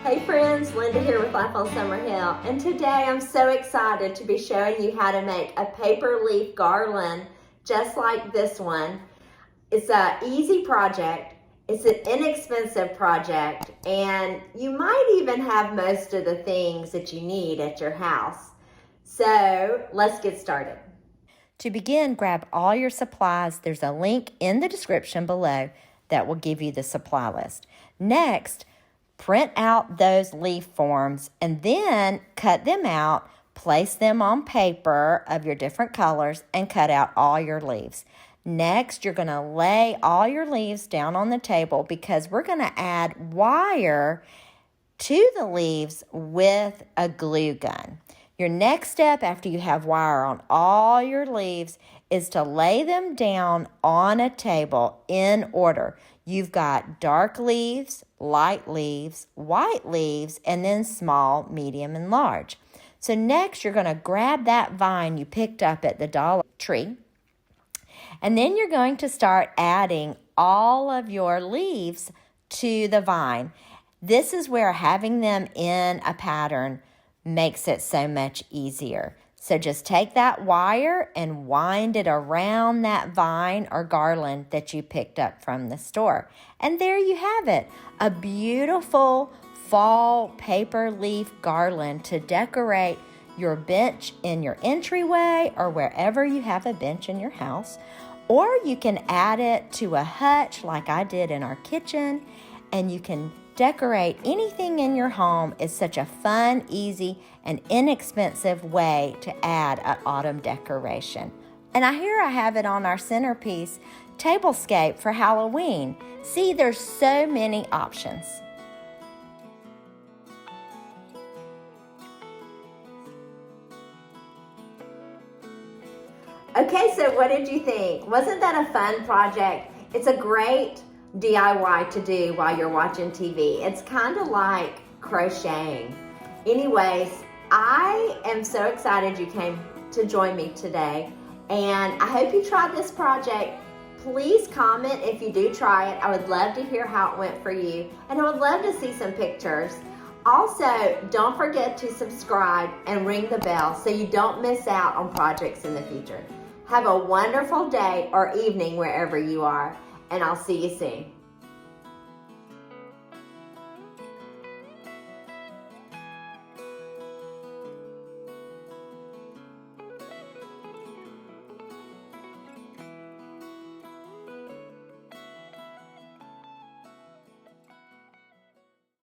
Hey friends, Linda here with Life on Summerhill, and today I'm so excited to be showing you how to make a paper leaf garland just like this one. It's an easy project, it's an inexpensive project, and you might even have most of the things that you need at your house. So let's get started. To begin, grab all your supplies. There's a link in the description below that will give you the supply list. Next, print out those leaf forms and then cut them out, place them on paper of your different colors, and cut out all your leaves. Next, you're going to lay all your leaves down on the table because we're going to add wire to the leaves with a glue gun. Your next step after you have wire on all your leaves is to lay them down on a table in order. You've got dark leaves, light leaves, white leaves, and then small, medium, and large. So next you're going to grab that vine you picked up at the Dollar Tree, and then you're going to start adding all of your leaves to the vine. This is where having them in a pattern makes it so much easier. So just take that wire and wind it around that vine or garland that you picked up from the store. And there you have it, a beautiful fall paper leaf garland to decorate your bench in your entryway or wherever you have a bench in your house. Or you can add it to a hutch like I did in our kitchen, and you can decorate anything in your home. Is such a fun, easy, and inexpensive way to add an autumn decoration. And here I have it on our centerpiece tablescape for Halloween. See, there's so many options. Okay, so what did you think? Wasn't that a fun project? It's a great DIY to do while you're watching TV. It's kind of like crocheting. Anyways, I am so excited you came to join me today, and I hope you tried this project. Please comment if you do try it. I would love to hear how it went for you, and I would love to see some pictures. Also, don't forget to subscribe and ring the bell so you don't miss out on projects in the future. Have a wonderful day or evening wherever you are, and I'll see you soon.